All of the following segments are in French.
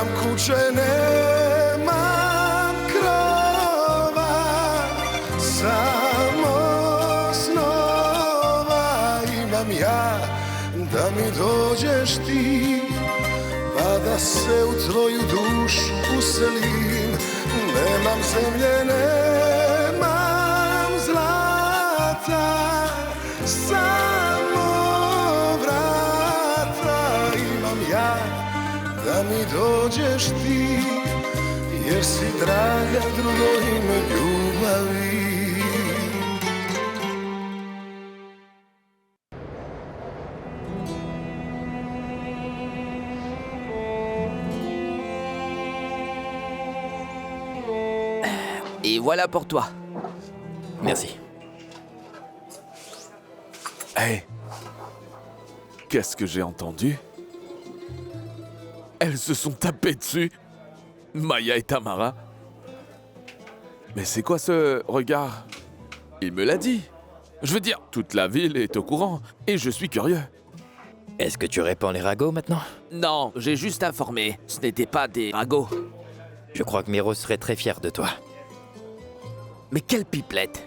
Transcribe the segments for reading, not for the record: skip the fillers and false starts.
Nemam kuće, nemam krova, samo snova imam ja, da mi dođeš ti, pa da se u tvoju dušu uselim. Nemam zemlje, nemam zlata, samo vrata imam ja, da mi dođeš ti, jer si draga drugo ime ljubavi. Et voilà pour toi. Merci. Hé, qu'est-ce que j'ai entendu? Elles se sont tapées dessus, Maya et Tamara. Mais c'est quoi ce regard? Il me l'a dit. Je veux dire, toute la ville est au courant, et je suis curieux. Est-ce que tu répands les ragots maintenant? Non, j'ai juste informé. Ce n'était pas des ragots. Je crois que Miro serait très fier de toi. Mais quelle pipelette!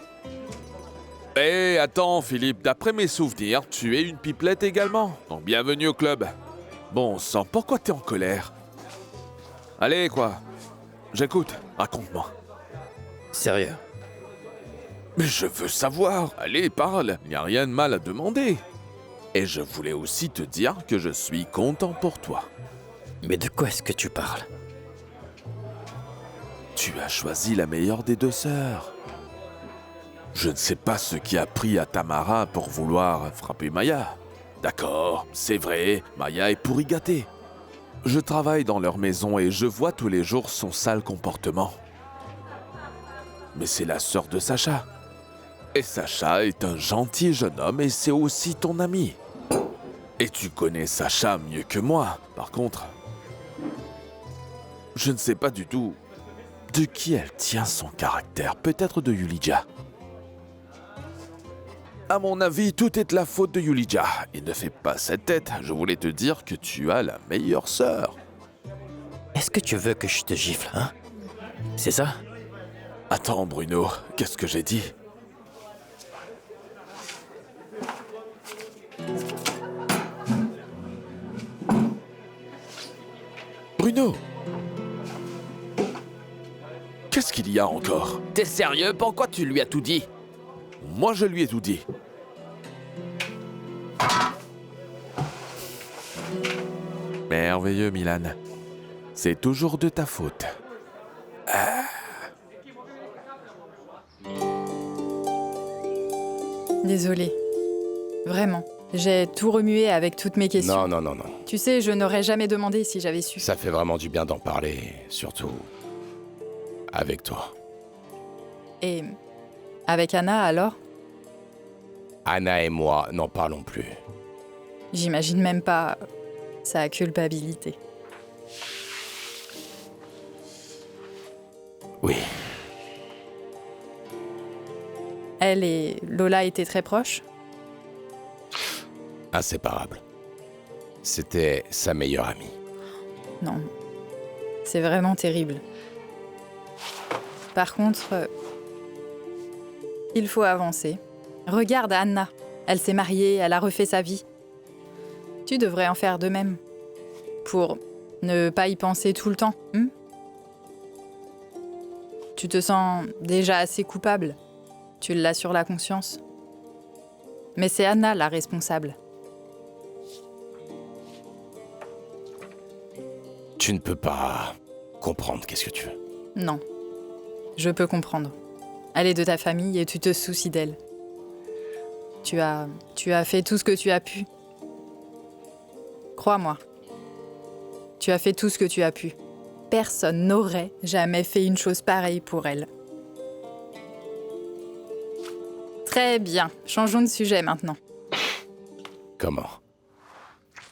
Hé, attends Philippe, d'après mes souvenirs, tu es une pipelette également. Donc bienvenue au club. Bon sang, pourquoi t'es en colère? Allez quoi, j'écoute, raconte-moi. Sérieux? Mais je veux savoir, allez parle, il n'y a rien de mal à demander. Et je voulais aussi te dire que je suis content pour toi. Mais de quoi est-ce que tu parles? Tu as choisi la meilleure des deux sœurs. Je ne sais pas ce qui a pris à Tamara pour vouloir frapper Maya. D'accord, c'est vrai, Maya est pourri gâtée. Je travaille dans leur maison et je vois tous les jours son sale comportement. Mais c'est la sœur de Sacha. Et Sacha est un gentil jeune homme et c'est aussi ton ami. Et tu connais Sacha mieux que moi. Par contre, je ne sais pas du tout de qui elle tient son caractère. Peut-être de Yulija. À mon avis, tout est de la faute de Yulija. Et ne fais pas cette tête, je voulais te dire que tu as la meilleure sœur. Est-ce que tu veux que je te gifle, hein? C'est ça? Attends, Bruno, qu'est-ce que j'ai dit? Bruno! Qu'est-ce qu'il y a encore? T'es sérieux? Pourquoi tu lui as tout dit? Moi, je lui ai tout dit. Merveilleux, Milan. C'est toujours de ta faute. Désolée. Vraiment. J'ai tout remué avec toutes mes questions. Non. Tu sais, je n'aurais jamais demandé si j'avais su. Ça fait vraiment du bien d'en parler, surtout avec toi. Et avec Anna, alors? Anna et moi n'en parlons plus. J'imagine même pas sa culpabilité. Oui. Elle et Lola étaient très proches? Inséparables. C'était sa meilleure amie. Non. C'est vraiment terrible. Par contre, il faut avancer. Regarde Anna. Elle s'est mariée, elle a refait sa vie. Tu devrais en faire de même. Pour ne pas y penser tout le temps. Tu te sens déjà assez coupable. Tu l'as sur la conscience. Mais c'est Anna la responsable. Tu ne peux pas comprendre qu'est-ce que tu veux. Non. Je peux comprendre. Elle est de ta famille et tu te soucies d'elle. Tu as fait tout ce que tu as pu. Crois-moi. Tu as fait tout ce que tu as pu. Personne n'aurait jamais fait une chose pareille pour elle. Très bien. Changeons de sujet maintenant. Comment?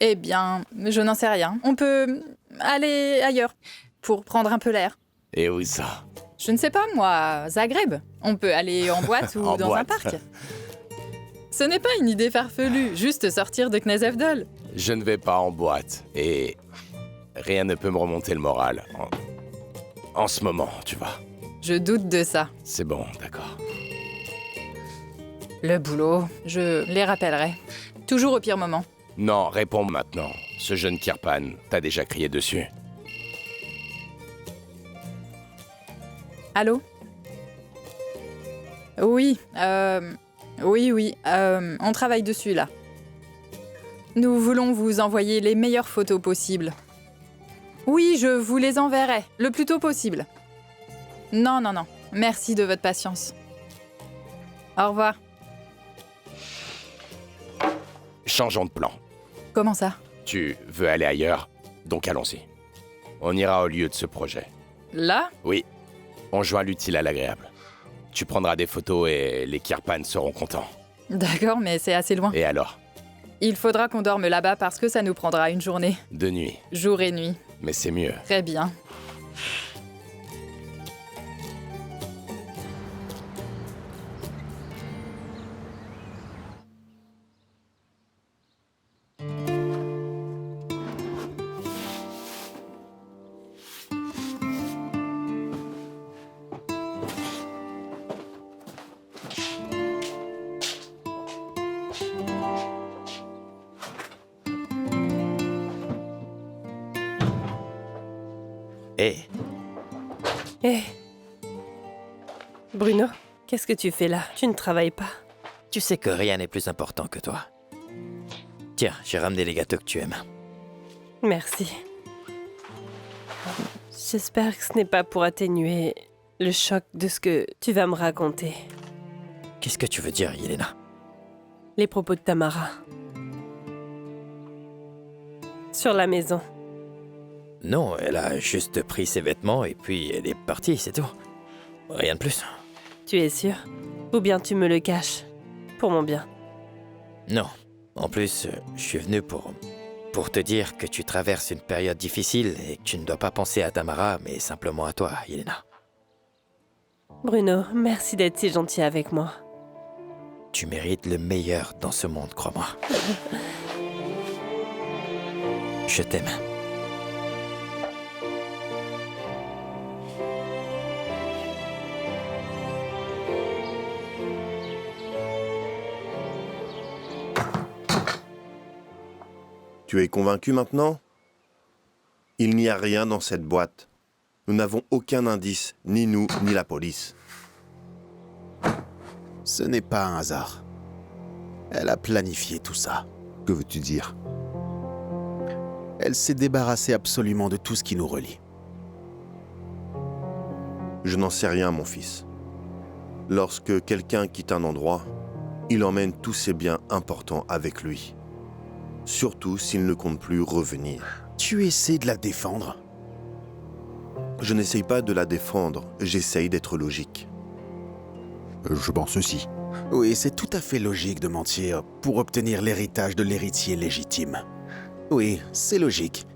Eh bien, je n'en sais rien. On peut aller ailleurs pour prendre un peu l'air. Et où ça? Je ne sais pas, moi, Zagreb. On peut aller en boîte ou dans un parc. Ce n'est pas une idée farfelue, juste sortir de Knezevdol. Je ne vais pas en boîte. Et rien ne peut me remonter le moral. En ce moment, tu vois. Je doute de ça. C'est bon, d'accord. Le boulot, je les rappellerai. Toujours au pire moment. Non, réponds maintenant. Ce jeune Kirpan, t'as déjà crié dessus. Allô? Oui, oui, on travaille dessus là. Nous voulons vous envoyer les meilleures photos possibles. Oui, je vous les enverrai, le plus tôt possible. Non, merci de votre patience. Au revoir. Changeons de plan. Comment ça? Tu veux aller ailleurs? Donc allons-y. On ira au lieu de ce projet. Là? Oui. On joint l'utile à l'agréable. Tu prendras des photos et les Kirpan seront contents. D'accord, mais c'est assez loin. Et alors? Il faudra qu'on dorme là-bas parce que ça nous prendra une journée. De nuit. Jour et nuit. Mais c'est mieux. Très bien. Hé, Hé Bruno, qu'est-ce que tu fais là? Tu ne travailles pas. tu sais que rien n'est plus important que toi. Tiens, j'ai ramené les gâteaux que tu aimes. Merci. J'espère que ce n'est pas pour atténuer le choc de ce que tu vas me raconter. Qu'est-ce que tu veux dire, Yelena? Les propos de Tamara. Sur la maison. Non, elle a juste pris ses vêtements et puis elle est partie, c'est tout. Rien de plus. Tu es sûr? Ou bien tu me le caches? Pour mon bien. Non. En plus, je suis venu pour te dire que tu traverses une période difficile et que tu ne dois pas penser à Tamara, mais simplement à toi, Yelena. Bruno, merci d'être si gentil avec moi. Tu mérites le meilleur dans ce monde, crois-moi. Je t'aime. Tu es convaincu maintenant? Il n'y a rien dans cette boîte. Nous n'avons aucun indice, ni nous, ni la police. Ce n'est pas un hasard. Elle a planifié tout ça. Que veux-tu dire? Elle s'est débarrassée absolument de tout ce qui nous relie. Je n'en sais rien, mon fils. Lorsque quelqu'un quitte un endroit, il emmène tous ses biens importants avec lui. Surtout s'il ne compte plus revenir. Tu essaies de la défendre? Je n'essaye pas de la défendre, j'essaye d'être logique. Je pense aussi. Oui, c'est tout à fait logique de mentir pour obtenir l'héritage de l'héritier légitime. Oui, c'est logique.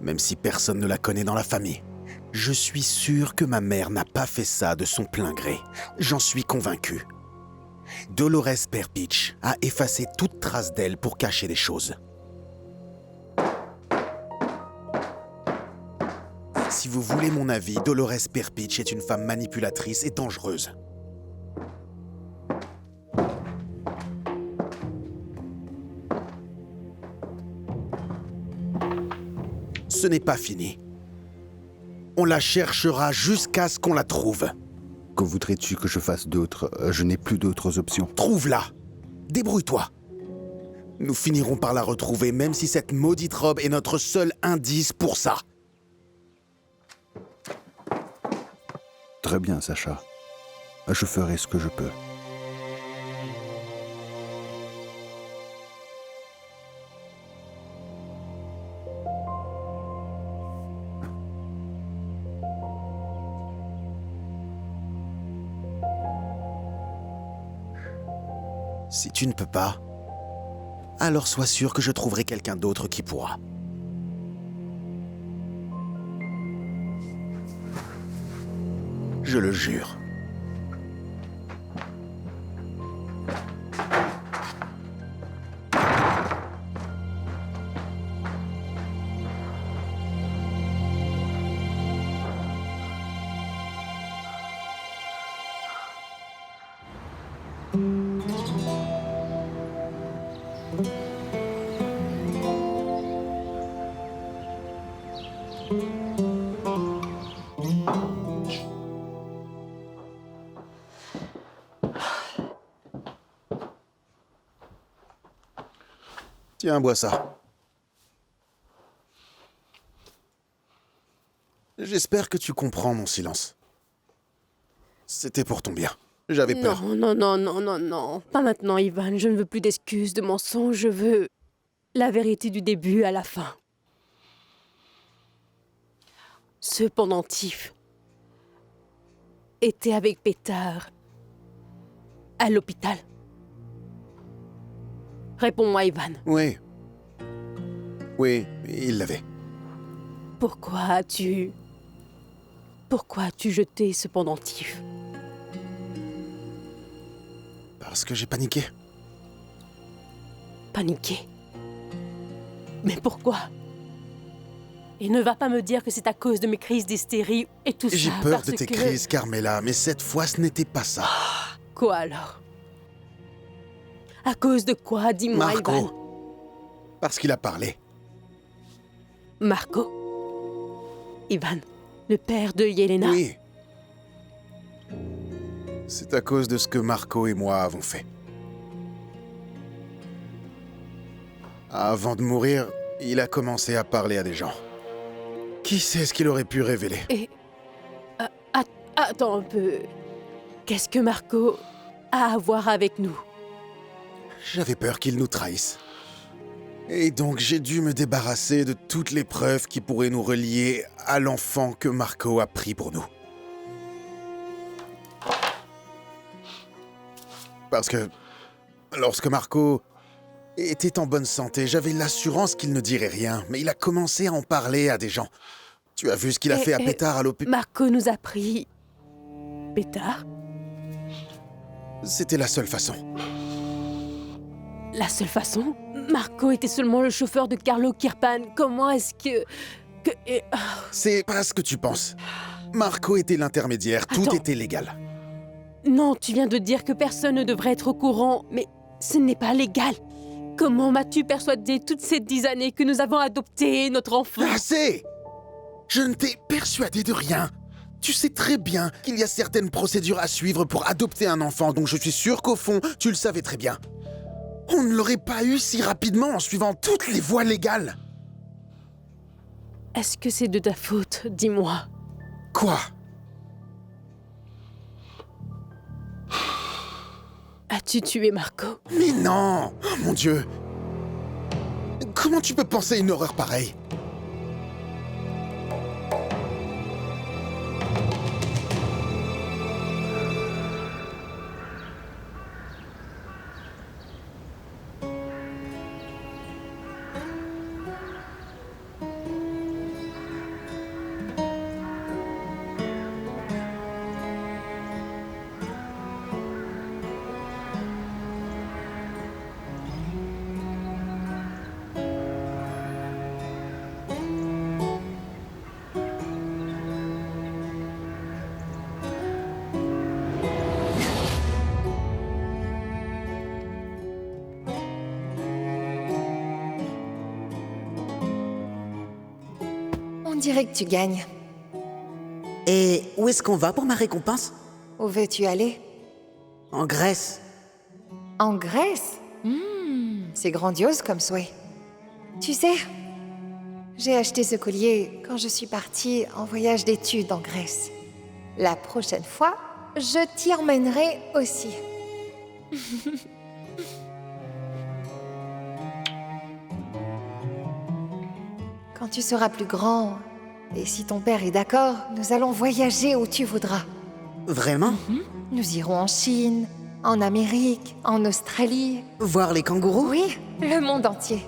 Même si personne ne la connaît dans la famille. Je suis sûr que ma mère n'a pas fait ça de son plein gré. J'en suis convaincu. Dolores Perpich a effacé toute trace d'elle pour cacher des choses. Si vous voulez mon avis, Dolores Perpich est une femme manipulatrice et dangereuse. Ce n'est pas fini. On la cherchera jusqu'à ce qu'on la trouve. Que voudrais-tu que je fasse d'autre? Je n'ai plus d'autres options. Trouve-la. Débrouille-toi. Nous finirons par la retrouver, même si cette maudite robe est notre seul indice pour ça. Très bien, Sacha. Je ferai ce que je peux. Si tu ne peux pas, alors sois sûr que je trouverai quelqu'un d'autre qui pourra. Je le jure. Tiens, bois ça. J'espère que tu comprends mon silence. C'était pour ton bien. J'avais peur. Non. Pas maintenant, Ivan. Je ne veux plus d'excuses, de mensonges. Je veux la vérité du début à la fin. Ce pendentif était avec Pétard à l'hôpital. Réponds-moi, Ivan. Oui. Oui, il l'avait. Pourquoi as-tu jeté ce pendentif? Parce que j'ai paniqué. Paniqué? Mais pourquoi? Et ne va pas me dire que c'est à cause de mes crises d'hystérie et tout ça. J'ai peur parce de tes que... crises, Carmela, mais cette fois, ce n'était pas ça. Quoi alors? À cause de quoi? Dis-moi, Marco. Ivan. Parce qu'il a parlé. Marco? Ivan, le père de Yelena? Oui. C'est à cause de ce que Marco et moi avons fait. Avant de mourir, il a commencé à parler à des gens. Qui sait ce qu'il aurait pu révéler? Et... attends un peu. Qu'est-ce que Marco a à voir avec nous? J'avais peur qu'il nous trahisse. Et donc j'ai dû me débarrasser de toutes les preuves qui pourraient nous relier à l'enfant que Marco a pris pour nous. Parce que lorsque Marco était en bonne santé, j'avais l'assurance qu'il ne dirait rien, mais il a commencé à en parler à des gens. Tu as vu ce qu'il a fait à Pétard à l'hôpital? Marco nous a pris... Pétard? C'était la seule façon. La seule façon? Marco était seulement le chauffeur de Carlo Kirpan. Comment est-ce que... C'est pas ce que tu penses. Marco était l'intermédiaire, tout Attends. était légal. Non, tu viens de dire que personne ne devrait être au courant, mais ce n'est pas légal. Comment m'as-tu persuadé toutes ces 10 années que nous avons adopté notre enfant? Assez! Je ne t'ai persuadé de rien. Tu sais très bien qu'il y a certaines procédures à suivre pour adopter un enfant, donc je suis sûr qu'au fond, tu le savais très bien. On ne l'aurait pas eu si rapidement en suivant toutes les voies légales. Est-ce que c'est de ta faute? Dis-moi. Quoi? As-tu tué Marco? Mais non! Oh mon Dieu! Comment tu peux penser une horreur pareille? On dirait que tu gagnes. Et où est-ce qu'on va pour ma récompense? Où veux-tu aller? En Grèce. En Grèce? C'est grandiose comme souhait. Tu sais, j'ai acheté ce collier quand je suis partie en voyage d'études en Grèce. La prochaine fois, je t'y emmènerai aussi. Quand tu seras plus grand, et si ton père est d'accord, nous allons voyager où tu voudras. Vraiment? Nous irons en Chine, en Amérique, en Australie. Voir les kangourous? Oui, le monde entier.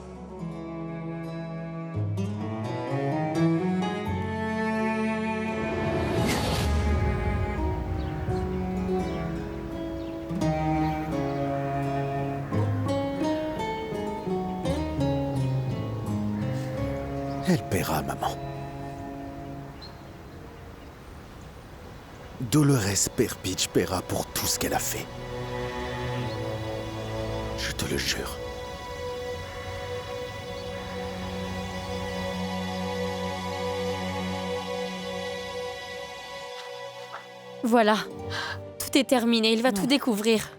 Elle paiera, maman. Dolores Perpich paiera pour tout ce qu'elle a fait. Je te le jure. Voilà. Tout est terminé, il va tout découvrir.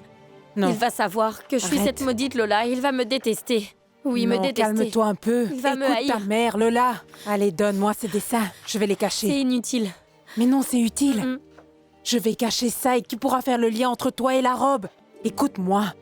Non. Il va savoir que je suis Arrête. cette maudite Lola et il va me détester. Oui, me Non, détester. calme-toi un peu. Il va me Écoute haïr. ta mère, Lola. Allez, donne-moi ces dessins. Je vais les cacher. C'est inutile. Mais non, c'est utile. Je vais cacher ça et tu pourras faire le lien entre toi et la robe. Écoute-moi.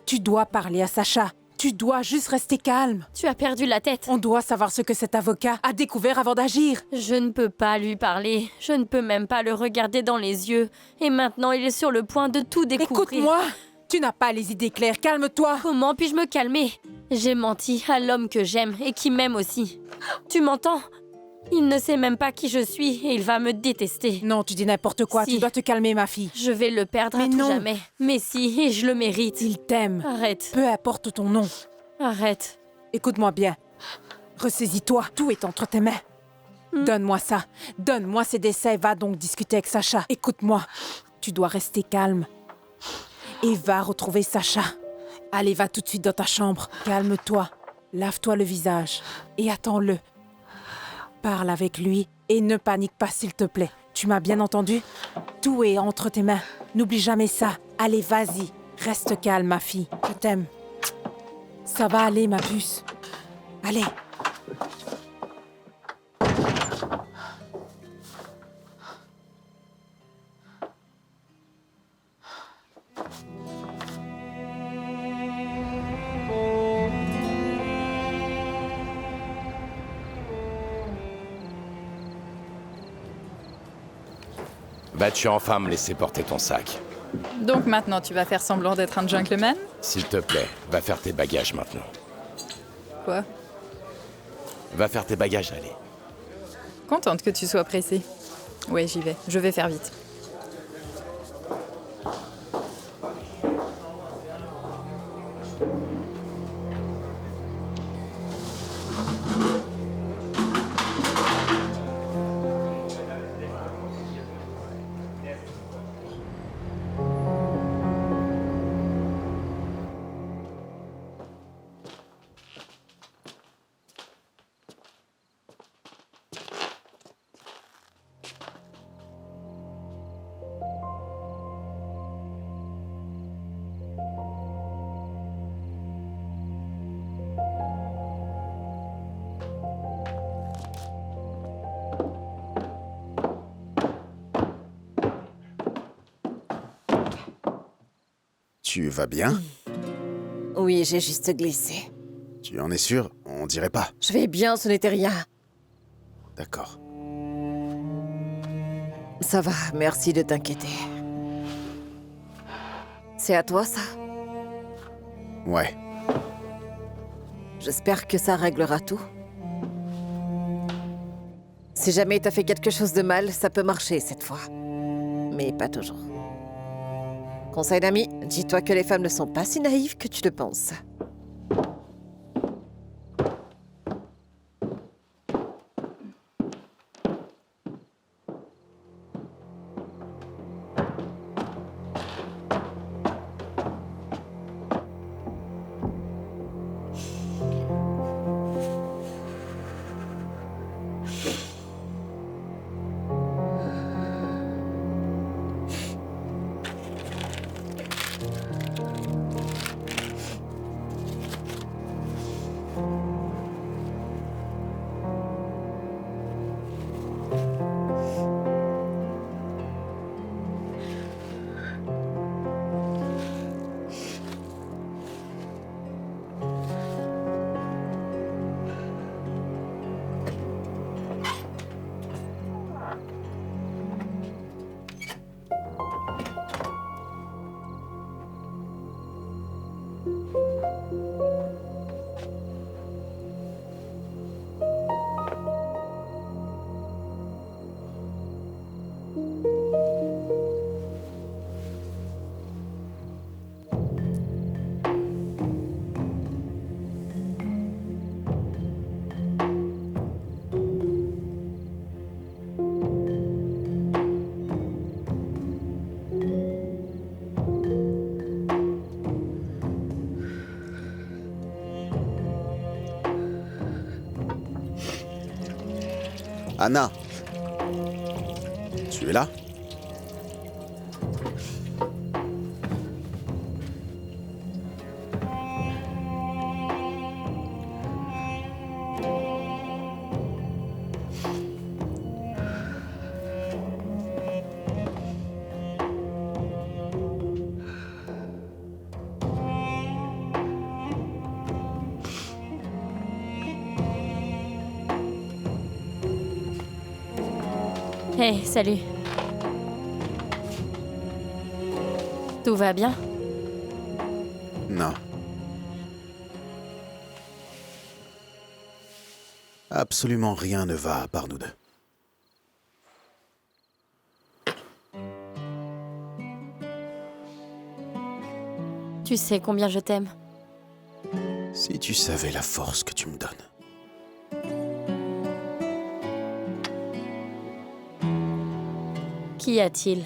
Tu dois parler à Sacha. Tu dois juste rester calme. Tu as perdu la tête. On doit savoir ce que cet avocat a découvert avant d'agir. Je ne peux pas lui parler. Je ne peux même pas le regarder dans les yeux. Et maintenant, il est sur le point de tout découvrir. Écoute-moi. Tu n'as pas les idées claires. Calme-toi. Comment puis-je me calmer? J'ai menti à l'homme que j'aime et qui m'aime aussi. Tu m'entends? Il ne sait même pas qui je suis et il va me détester. Non, tu dis n'importe quoi. Si. Tu dois te calmer, ma fille. Je vais le perdre à tout jamais. Mais si, et je le mérite. Il t'aime. Arrête. Peu importe ton nom. Arrête. Écoute-moi bien. Ressaisis-toi. Tout est entre tes mains. Donne-moi ça. Donne-moi ces dessins et va donc discuter avec Sacha. Écoute-moi. Tu dois rester calme. Et va retrouver Sacha. Allez, va tout de suite dans ta chambre. Calme-toi. Lave-toi le visage. Et attends-le. Parle avec lui et ne panique pas, s'il te plaît. Tu m'as bien entendu? Tout est entre tes mains. N'oublie jamais ça. Allez, vas-y. Reste calme, ma fille. Je t'aime. Ça va aller, ma puce. Allez. Vas-tu enfin me laisser porter ton sac? Donc maintenant, tu vas faire semblant d'être un gentleman? S'il te plaît, va faire tes bagages maintenant. Quoi? Va faire tes bagages, allez. Contente que tu sois pressée. Oui, j'y vais. Je vais faire vite. Tu vas bien? Oui, j'ai juste glissé. Tu en es sûr? On dirait pas. Je vais bien, ce n'était rien. D'accord. Ça va, merci de t'inquiéter. C'est à toi, ça? Ouais. J'espère que ça réglera tout. Si jamais t'as fait quelque chose de mal, ça peut marcher cette fois. Mais pas toujours. Conseil d'amis, dis-toi que les femmes ne sont pas si naïves que tu le penses. Anna. Tu es là? Hey, salut. Tout va bien? Non. Absolument rien ne va à part nous deux. Tu sais combien je t'aime. Si tu savais la force que tu me donnes. Qu'y a-t-il?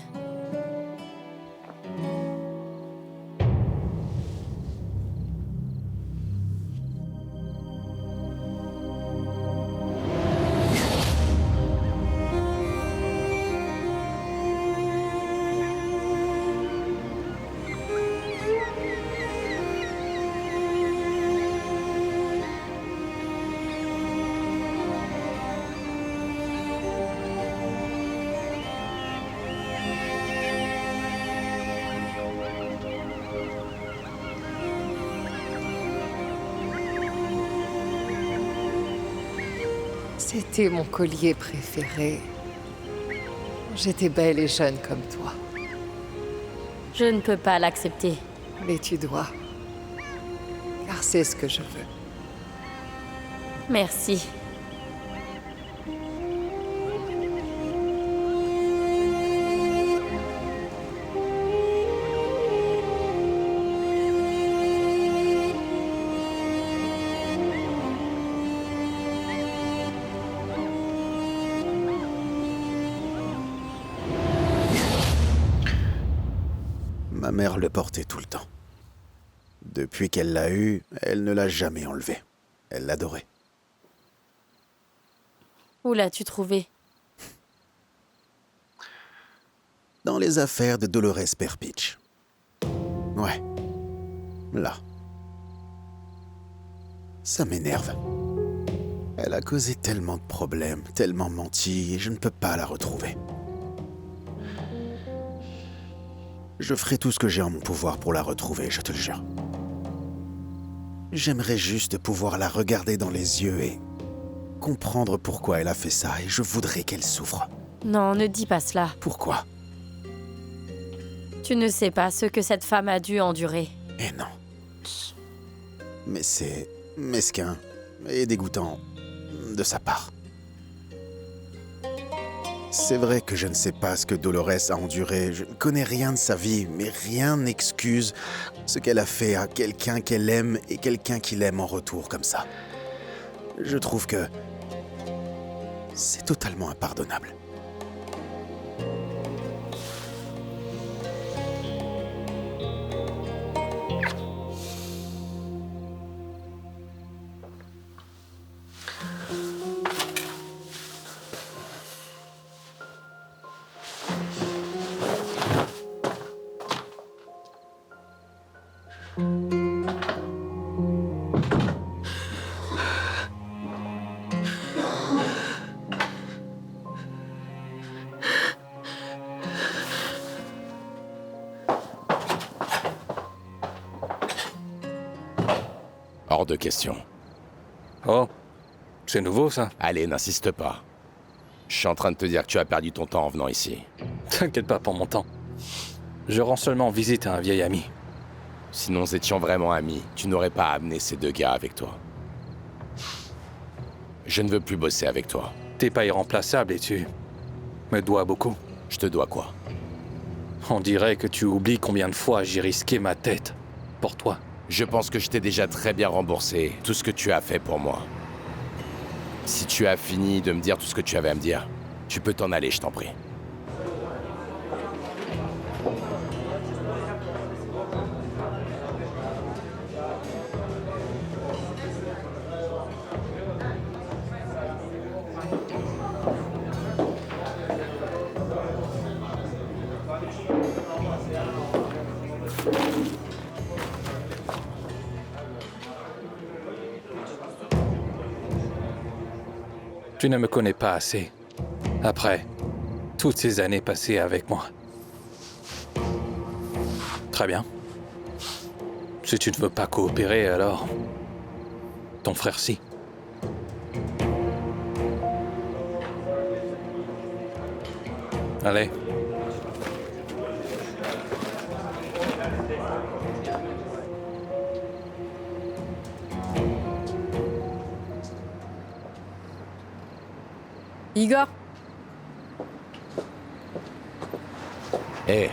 C'était mon collier préféré. J'étais belle et jeune comme toi. Je ne peux pas l'accepter. Mais tu dois. Car c'est ce que je veux. Merci. Ma mère le portait tout le temps. Depuis qu'elle l'a eu, elle ne l'a jamais enlevé. Elle l'adorait. Où l'as-tu trouvé? Dans les affaires de Dolores Perpich. Ouais. Là. Ça m'énerve. Elle a causé tellement de problèmes, tellement menti, et je ne peux pas la retrouver. Je ferai tout ce que j'ai en mon pouvoir pour la retrouver, je te le jure. J'aimerais juste pouvoir la regarder dans les yeux et comprendre pourquoi elle a fait ça, et je voudrais qu'elle souffre. Non, ne dis pas cela. Pourquoi? Tu ne sais pas ce que cette femme a dû endurer. Eh non. Mais c'est mesquin et dégoûtant de sa part. C'est vrai que je ne sais pas ce que Dolores a enduré, je ne connais rien de sa vie, mais rien n'excuse ce qu'elle a fait à quelqu'un qu'elle aime et quelqu'un qui l'aime en retour comme ça. Je trouve que c'est totalement impardonnable. Hors de question. Oh, c'est nouveau ça? Allez, n'insiste pas. Je suis en train de te dire que tu as perdu ton temps en venant ici. T'inquiète pas pour mon temps. Je rends seulement visite à un vieil ami. Si nous étions vraiment amis, tu n'aurais pas amené ces deux gars avec toi. Je ne veux plus bosser avec toi. T'es pas irremplaçable et tu me dois beaucoup. Je te dois quoi? On dirait que tu oublies combien de fois j'ai risqué ma tête pour toi. Je pense que je t'ai déjà très bien remboursé tout ce que tu as fait pour moi. Si tu as fini de me dire tout ce que tu avais à me dire, tu peux t'en aller, je t'en prie. Tu ne me connais pas assez. Après toutes ces années passées avec moi. Très bien. Si tu ne veux pas coopérer, alors... ton frère si. Allez. Igor, Hé,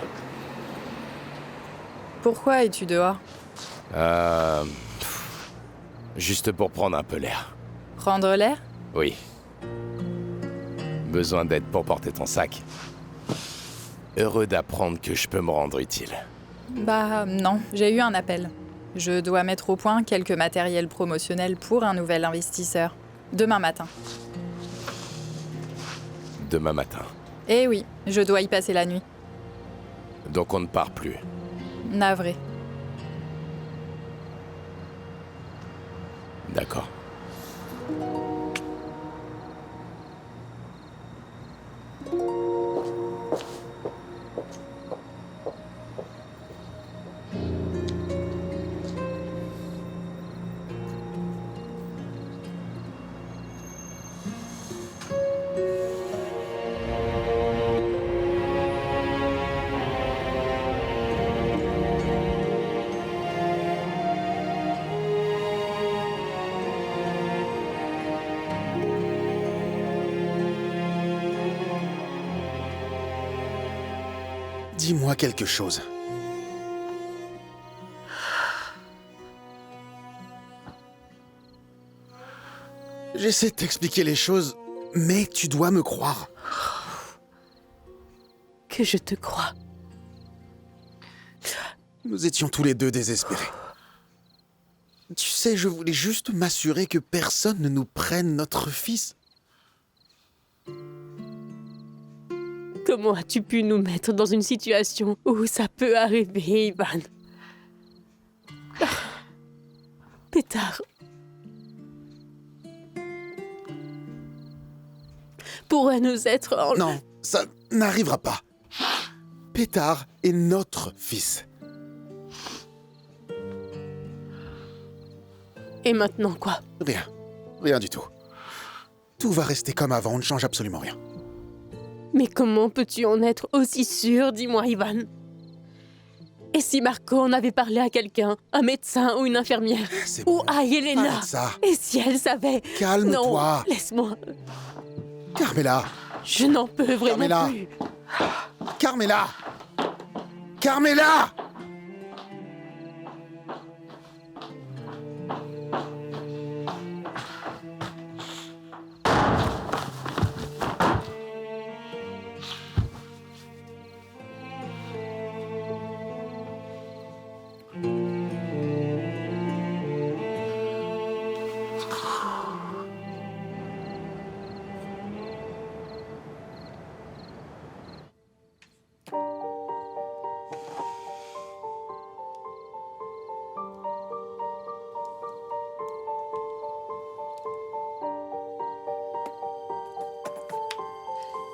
pourquoi es-tu dehors? Juste pour prendre un peu l'air. Prendre l'air? Oui. Besoin d'aide pour porter ton sac. Heureux d'apprendre que je peux me rendre utile. Bah non, j'ai eu un appel. Je dois mettre au point quelques matériels promotionnels pour un nouvel investisseur. Demain matin. Demain matin. Eh oui, je dois y passer la nuit. Donc on ne part plus. Navré. D'accord. Dis-moi quelque chose. J'essaie de t'expliquer les choses, mais tu dois me croire. Que je te crois. Nous étions tous les deux désespérés. Tu sais, je voulais juste m'assurer que personne ne nous prenne notre fils. Comment as-tu pu nous mettre dans une situation où ça peut arriver, Ivan? Pétard. Pourrait nous être en... Non, ça n'arrivera pas. Pétard est notre fils. Et maintenant quoi? Rien. Rien du tout. Tout va rester comme avant, on ne change absolument rien. Mais comment peux-tu en être aussi sûr, dis-moi, Ivan? Et si Marco en avait parlé à quelqu'un, un médecin ou une infirmière? Ou à Yelena? Arrête ça. Et si elle savait? Calme-toi. Non, laisse-moi. Carmela. Je n'en peux vraiment Carmela. plus. Carmela. Carmela.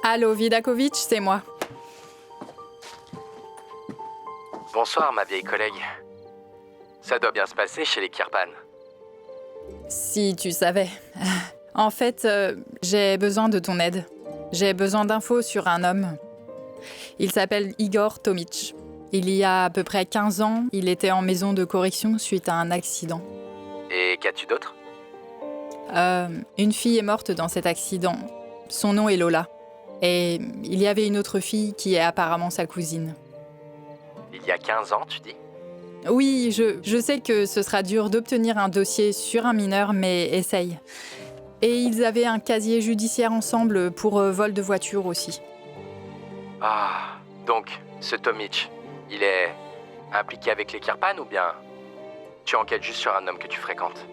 Allô, Vidakovic, c'est moi. Bonsoir, ma vieille collègue. Ça doit bien se passer chez les Kirpan. Si tu savais. En fait, j'ai besoin de ton aide. J'ai besoin d'infos sur un homme. Il s'appelle Igor Tomic. Il y a à peu près 15 ans, il était en maison de correction suite à un accident. Et qu'as-tu d'autre? Une fille est morte dans cet accident. Son nom est Lola. Et il y avait une autre fille qui est apparemment sa cousine. Il y a 15 ans, tu dis? Oui, je sais que ce sera dur d'obtenir un dossier sur un mineur, mais essaye. Et ils avaient un casier judiciaire ensemble pour vol de voiture aussi. Ah, donc, ce Tomic, il est impliqué avec les Kirpan ou bien tu enquêtes juste sur un homme que tu fréquentes?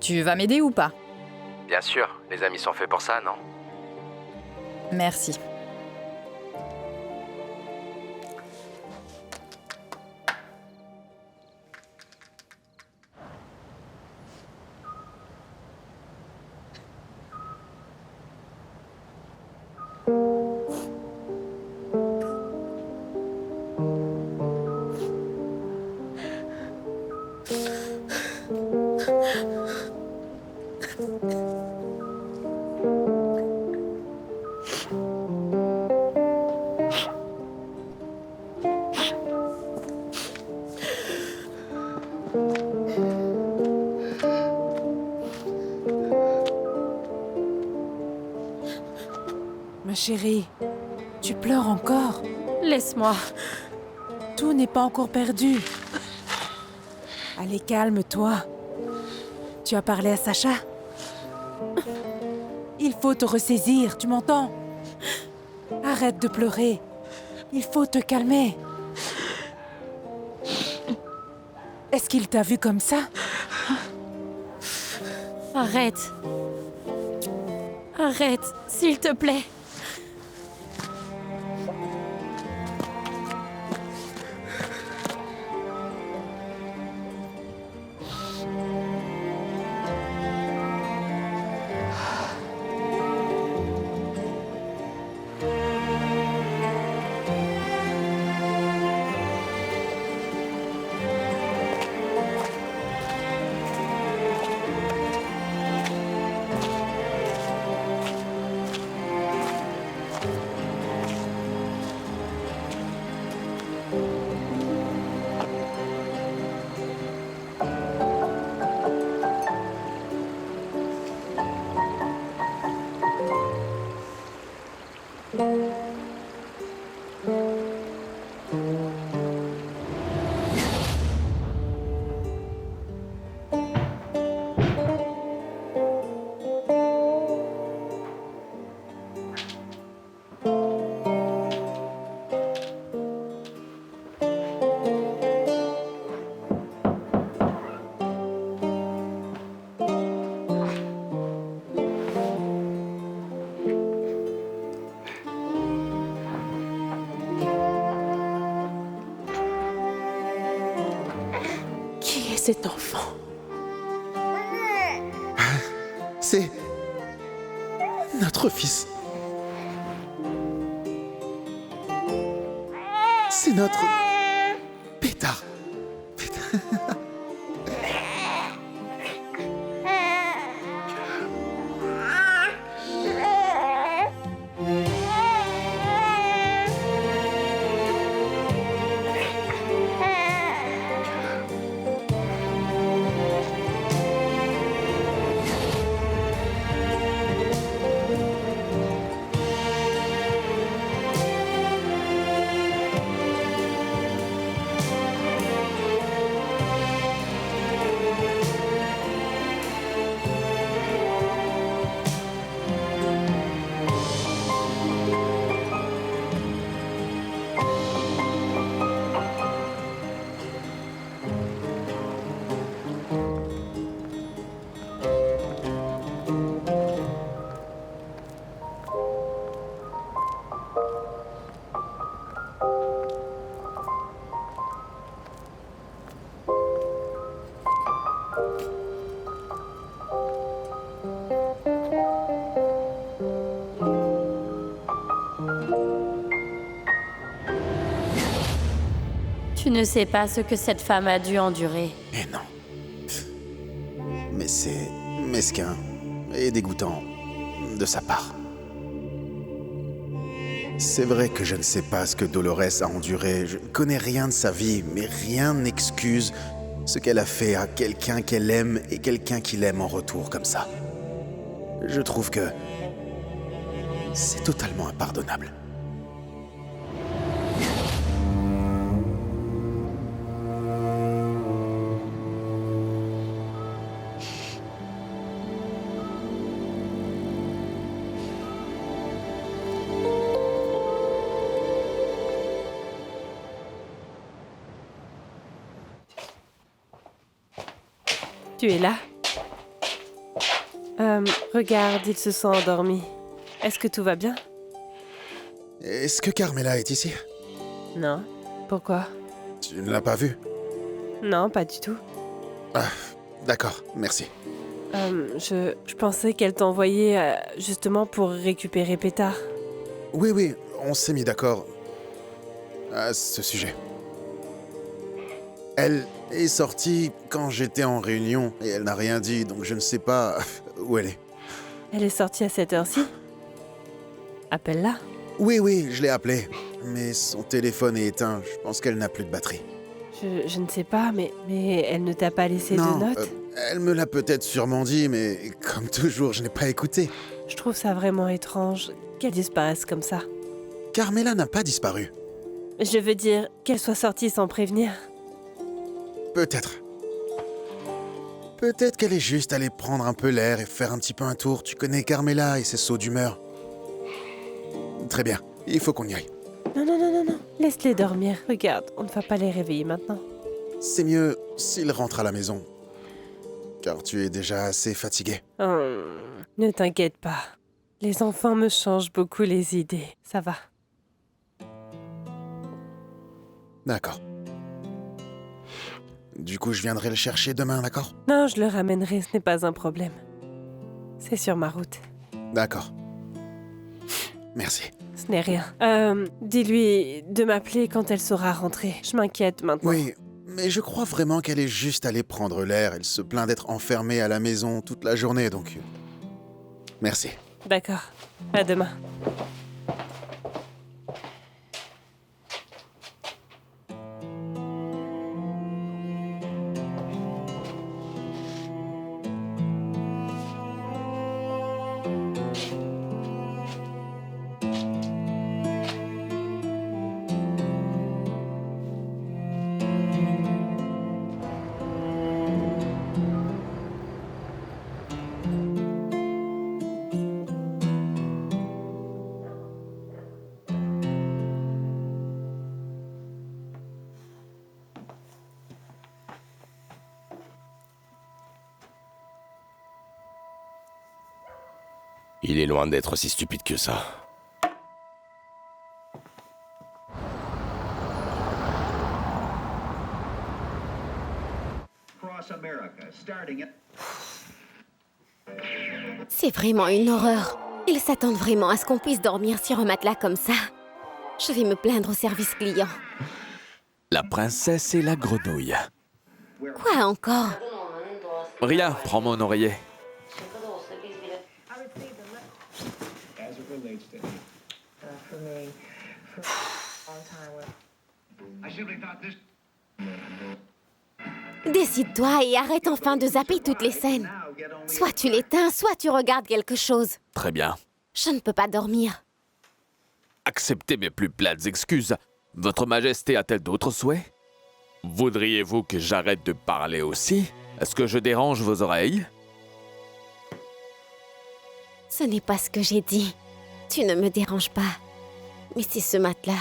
Tu vas m'aider ou pas? Bien sûr, les amis sont faits pour ça, non? Merci. Ma chérie, tu pleures encore. Laisse-moi. Tout n'est pas encore perdu. Allez, calme-toi. Tu as parlé à Sacha? Il faut te ressaisir, tu m'entends? Arrête de pleurer. Il faut te calmer. Est-ce qu'il t'a vu comme ça? Arrête. Arrête, s'il te plaît. Cet enfant. C'est notre fils. C'est notre pétard. Tu ne sais pas ce que cette femme a dû endurer. Mais non. Mais c'est mesquin et dégoûtant de sa part. C'est vrai que je ne sais pas ce que Dolores a enduré. Je ne connais rien de sa vie, mais rien n'excuse ce qu'elle a fait à quelqu'un qu'elle aime et quelqu'un qui l'aime en retour comme ça. Je trouve que c'est totalement impardonnable. Tu es là? Regarde, ils se sont endormis. Est-ce que tout va bien? Est-ce que Carmela est ici? Non. Pourquoi? Tu ne l'as pas vue? Non, pas du tout. Ah, d'accord, merci. Je pensais qu'elle t'envoyait justement pour récupérer Pétard. Oui, on s'est mis d'accord à ce sujet. Elle est sortie quand j'étais en réunion et elle n'a rien dit, donc je ne sais pas où elle est. Elle est sortie à cette heure-ci? Appelle-la. Oui, je l'ai appelée. Mais son téléphone est éteint. Je pense qu'elle n'a plus de batterie. Je ne sais pas, mais elle ne t'a pas laissé de notes? Elle me l'a peut-être sûrement dit, mais comme toujours, je n'ai pas écouté. Je trouve ça vraiment étrange qu'elle disparaisse comme ça. Carmela n'a pas disparu. Je veux dire, qu'elle soit sortie sans prévenir. Peut-être. Peut-être qu'elle est juste allée prendre un peu l'air et faire un petit peu un tour. Tu connais Carmela et ses sauts d'humeur. Très bien, il faut qu'on y aille. Non. Laisse-les dormir. Regarde, on ne va pas les réveiller maintenant. C'est mieux s'ils rentrent à la maison. Car tu es déjà assez fatigué. Ne t'inquiète pas. Les enfants me changent beaucoup les idées. Ça va. D'accord. Du coup, je viendrai le chercher demain, d'accord? Non, je le ramènerai, ce n'est pas un problème. C'est sur ma route. D'accord. Merci. Ce n'est rien. Dis-lui de m'appeler quand elle saura rentrer. Je m'inquiète maintenant. Oui, mais je crois vraiment qu'elle est juste allée prendre l'air. Elle se plaint d'être enfermée à la maison toute la journée, donc... Merci. D'accord. À demain. Il est loin d'être si stupide que ça. C'est vraiment une horreur. Ils s'attendent vraiment à ce qu'on puisse dormir sur un matelas comme ça. Je vais me plaindre au service client. La princesse et la grenouille. Quoi encore? Rien, prends mon oreiller. Décide-toi et arrête enfin de zapper toutes les scènes. Soit tu l'éteins, soit tu regardes quelque chose. Très bien. Je ne peux pas dormir. Acceptez mes plus plates excuses. Votre Majesté a-t-elle d'autres souhaits? Voudriez-vous que j'arrête de parler aussi? Est-ce que je dérange vos oreilles? Ce n'est pas ce que j'ai dit. Tu ne me déranges pas. Mais c'est ce matelas.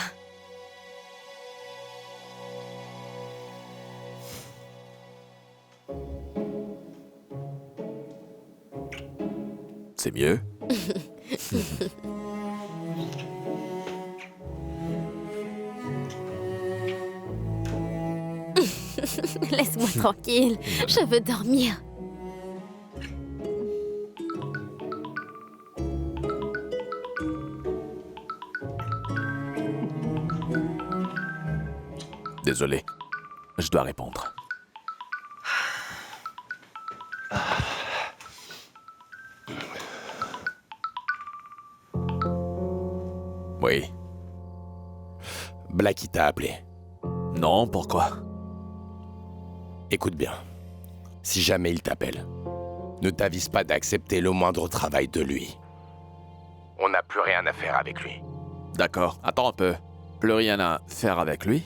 C'est mieux? Laisse-moi tranquille. Je veux dormir. Désolé, je dois répondre. Oui. Blackie t'a appelé. Non, pourquoi? Écoute bien. Si jamais il t'appelle, ne t'avise pas d'accepter le moindre travail de lui. On n'a plus rien à faire avec lui. D'accord, attends un peu. Plus rien à faire avec lui?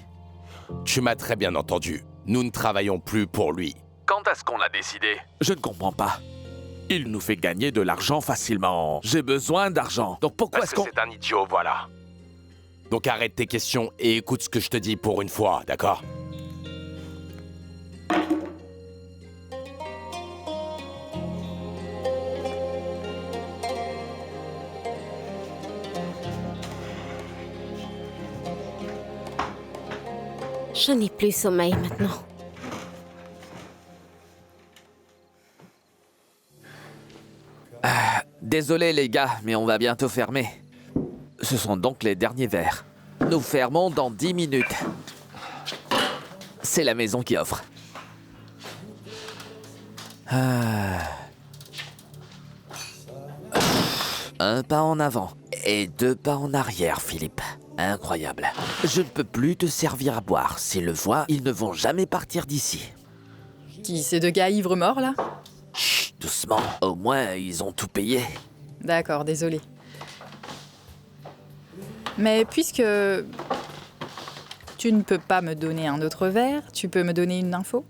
Tu m'as très bien entendu. Nous ne travaillons plus pour lui. Quand est-ce qu'on l'a décidé? Je ne comprends pas. Il nous fait gagner de l'argent facilement. J'ai besoin d'argent. Donc pourquoi est-ce qu'on... c'est un idiot, voilà. Donc arrête tes questions et écoute ce que je te dis pour une fois, d'accord? Je n'ai plus sommeil maintenant. Désolé les gars, mais on va bientôt fermer. Ce sont donc les derniers verres. Nous fermons dans 10 minutes. C'est la maison qui offre. Un pas en avant et 2 pas en arrière, Philippe. Incroyable. Je ne peux plus te servir à boire. S'ils le voient, ils ne vont jamais partir d'ici. Qui, ces 2 gars ivres morts, là? Chut, doucement. Au moins, ils ont tout payé. D'accord, désolé. Mais puisque tu ne peux pas me donner un autre verre, tu peux me donner une info?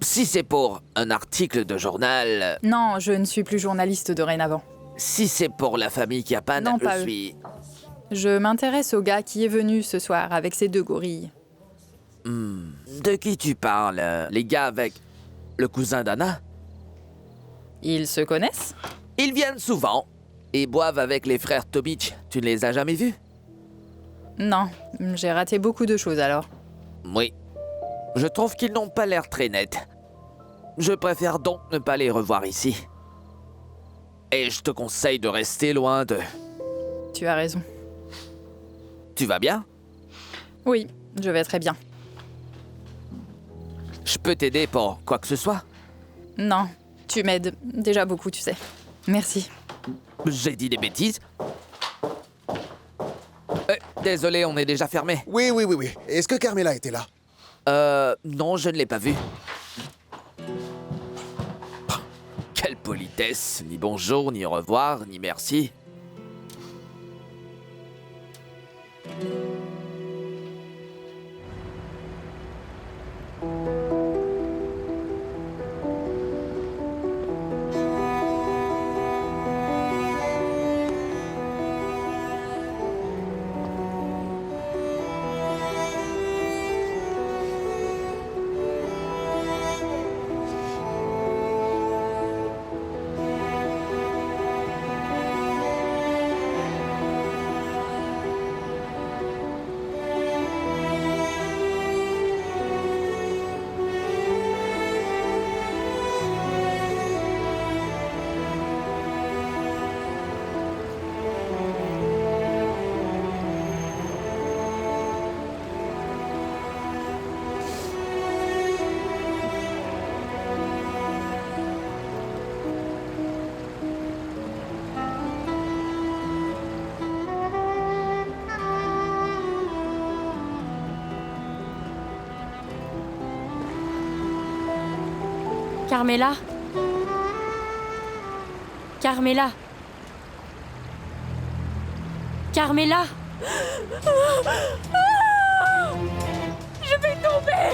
Si c'est pour un article de journal... Non, je ne suis plus journaliste dorénavant. Si c'est pour la famille Kiapan, Non, pas je eux. suis... Je m'intéresse au gars qui est venu ce soir avec ses 2 gorilles. De qui tu parles? Les gars avec le cousin d'Anna? Ils se connaissent? Ils viennent souvent et boivent avec les frères Tomic. Tu ne les as jamais vus? Non, j'ai raté beaucoup de choses alors. Oui. Je trouve qu'ils n'ont pas l'air très nets. Je préfère donc ne pas les revoir ici. Et je te conseille de rester loin d'eux. Tu as raison. Tu vas bien? Oui, je vais très bien. Je peux t'aider pour quoi que ce soit? Non, tu m'aides déjà beaucoup, tu sais. Merci. J'ai dit des bêtises? Désolé, on est déjà fermé. Oui. Est-ce que Carmela était là? Non, je ne l'ai pas vue. Quelle politesse! Ni bonjour, ni au revoir, ni merci. Carmela? Carmela? Carmela? Je vais tomber!